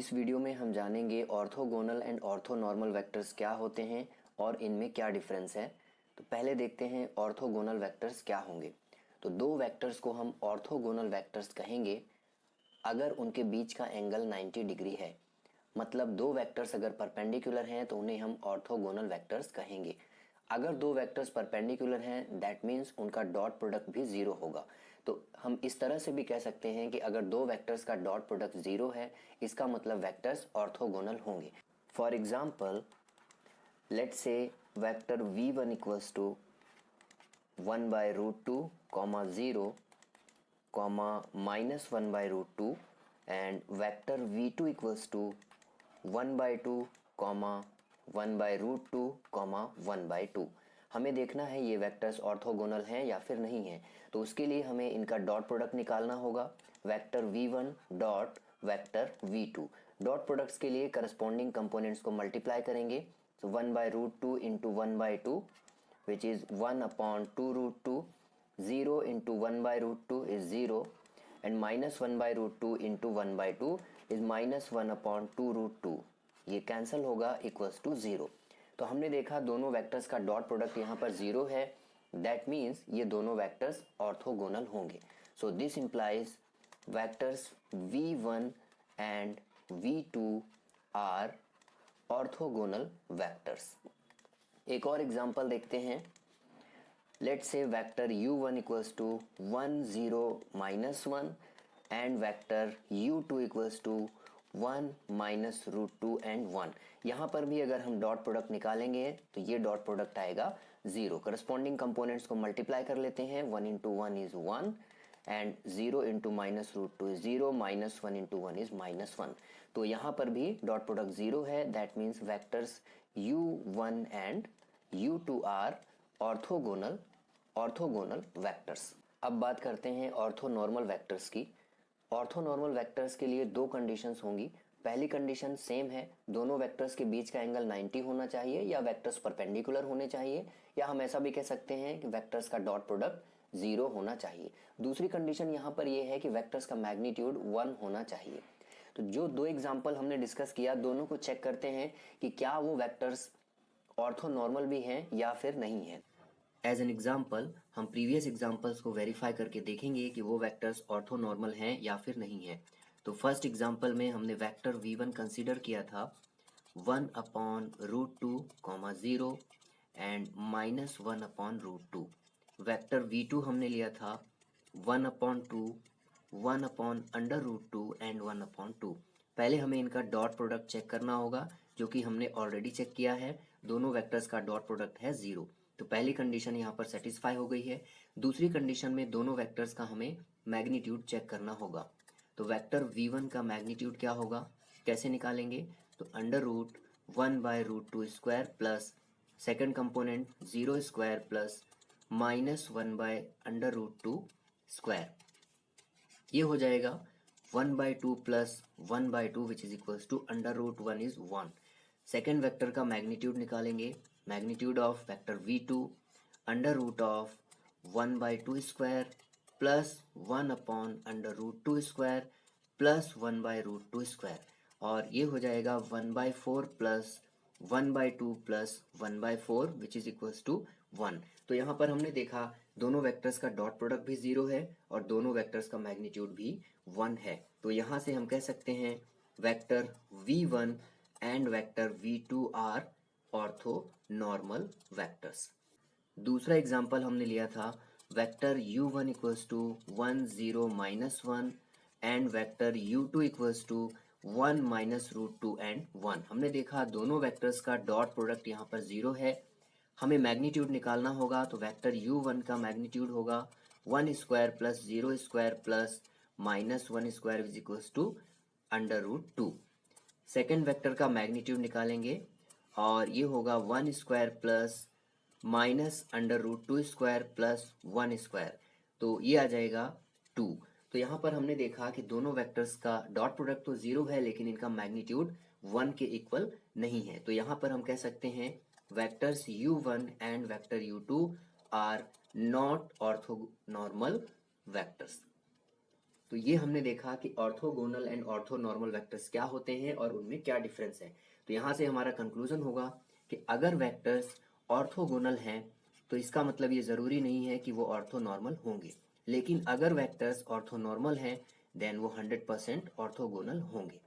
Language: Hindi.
इस वीडियो में हम जानेंगे ऑर्थोगोनल एंड ऑर्थोनॉर्मल वेक्टर्स क्या होते हैं और इनमें क्या डिफरेंस है। तो पहले देखते हैं ऑर्थोगोनल वेक्टर्स क्या होंगे। तो दो वेक्टर्स को हम ऑर्थोगोनल वेक्टर्स कहेंगे अगर उनके बीच का एंगल 90 डिग्री है। मतलब दो वेक्टर्स अगर परपेंडिकुलर हैं तो उन्हें हम ऑर्थोगोनल वेक्टर्स कहेंगे। अगर दो वेक्टर्स परपेंडिकुलर हैं दैट मीन्स उनका डॉट प्रोडक्ट भी ज़ीरो होगा। तो हम इस तरह से भी कह सकते हैं कि अगर दो वेक्टर्स का डॉट प्रोडक्ट ज़ीरो है इसका मतलब वेक्टर्स ऑर्थोगोनल होंगे। For example let's say vector v1 equals to 1/√2 comma 0 comma -1/√2 and vector v2 equals to 1/2 comma 1/√2 comma 1/2। हमें देखना है ये वेक्टर्स ऑर्थोगोनल हैं या फिर नहीं हैं। तो उसके लिए हमें इनका डॉट प्रोडक्ट निकालना होगा। Vector v1 dot vector v2 dot products के लिए करस्पॉन्डिंग कंपोनेंट्स को मल्टीप्लाई करेंगे। तो 1/√2 into 1/2 which is 1/2√2, 0 into 1/√2 is 0 and -1/√2 into 1/2 is -1/2√2। ये कैंसिल होगा इक्वल्स टू 0। तो हमने देखा दोनों वेक्टर्स का डॉट प्रोडक्ट यहाँ पर 0 है। दैट मीन्स ये दोनों वेक्टर्स ऑर्थोगोनल होंगे। So this implies vectors v1 and v2 are orthogonal vectors. एक और एग्जांपल देखते हैं। Let's say vector u1 equals to 1 0 -1 and vector u2 equals to 1 -√2 and 1। यहाँ पर भी अगर हम डॉट प्रोडक्ट निकालेंगे तो ये डॉट प्रोडक्ट आएगा 0। करस्पॉन्डिंग कंपोनेंट्स को मल्टीप्लाई कर लेते हैं। 1 into 1 is 1 and 0 into -√2 is 0 -1 into 1 is -1। तो यहाँ पर भी डॉट प्रोडक्ट 0 है। That means vectors u1 and u2 are orthogonal vectors. अब बात करते हैं ऑर्थोनॉर्मल वेक्टर्स की। ऑर्थोनॉर्मल वेक्टर्स के लिए दो कंडीशंस होंगी। पहली कंडीशन सेम है, दोनों वेक्टर्स के बीच का एंगल 90 होना चाहिए या वेक्टर्स परपेंडिकुलर होने चाहिए, या हम ऐसा भी कह सकते हैं कि वेक्टर्स का डॉट प्रोडक्ट 0 होना चाहिए। दूसरी कंडीशन यहाँ पर यह है कि वेक्टर्स का मैग्नीट्यूड 1 होना चाहिए। तो जो दो एग्जाम्पल हमने डिस्कस किया दोनों को चेक करते हैं कि क्या वो वेक्टर्स ऑर्थोनॉर्मल भी हैं या फिर नहीं है। एज एन एग्जाम्पल हम प्रीवियस एग्जाम्पल्स को वेरीफाई करके देखेंगे कि वो वेक्टर्स ऑर्थोनॉर्मल हैं या फिर नहीं है। तो फर्स्ट एग्जाम्पल में हमने वेक्टर v1 कंसीडर किया था 1/√2 कॉमा 0 एंड -1/√2। वेक्टर v2 हमने लिया था 1/2 1/√2 एंड 1/2। पहले हमें इनका डॉट प्रोडक्ट चेक करना होगा जो कि हमने ऑलरेडी चेक किया है। दोनों वेक्टर्स का डॉट प्रोडक्ट है 0। तो पहली कंडीशन यहाँ पर सेटिस्फाई हो गई है। दूसरी कंडीशन में दोनों वेक्टर्स का हमें मैग्नीट्यूड चेक करना होगा। तो वेक्टर v1 का मैग्नीट्यूड क्या होगा, कैसे निकालेंगे? तो √1/√2 square plus second component 0 square plus -1/√2 square. ये हो जाएगा 1/2 plus 1/2 which is equals to √1 is 1। Second vector का मैग्नीट्यूड निकालेंगे। Magnitude of vector v2 √1/2 square plus 1/√2 square plus 1/√2 square, और ये हो जाएगा 1/4 plus 1/2 plus 1/4 which is equals to 1। तो यहाँ पर हमने देखा दोनों वेक्टर्स का डॉट प्रोडक्ट भी 0 है और दोनों वेक्टर्स का मैग्नीट्यूड भी 1 है। तो यहाँ से हम कह सकते हैं vector v1 and vector v2 are orthonormal vectors. दूसरा एग्जाम्पल हमने लिया था vector u1 equals to 1 0 -1 and vector u2 equals to 1 -√2 and 1। हमने देखा दोनों वेक्टर्स का डॉट प्रोडक्ट यहाँ पर 0 है। हमें मैग्नीट्यूड निकालना होगा। तो वेक्टर u1 का मैग्नीट्यूड होगा 1 square plus 0 square plus -1 square is equals to √2। Second vector का मैग्नीट्यूड निकालेंगे और ये होगा 1 square plus -√2 square plus 1 square, तो ये आ जाएगा 2। तो यहाँ पर हमने देखा कि दोनों वेक्टर्स का डॉट प्रोडक्ट तो 0 है लेकिन इनका मैग्नीट्यूड 1 के इक्वल नहीं है। तो यहाँ पर हम कह सकते हैं vectors u1 and vector u2 are not orthonormal vectors. तो ये हमने देखा कि ऑर्थोगोनल एंड ऑर्थोनॉर्मल वेक्टर्स क्या होते हैं और उनमें क्या डिफरेंस है। तो यहाँ से हमारा कंक्लूजन होगा कि अगर वेक्टर्स ऑर्थोगोनल हैं तो इसका मतलब ये ज़रूरी नहीं है कि वो ऑर्थोनॉर्मल होंगे, लेकिन अगर वेक्टर्स ऑर्थोनॉर्मल हैं देन वो 100% ऑर्थोगोनल होंगे।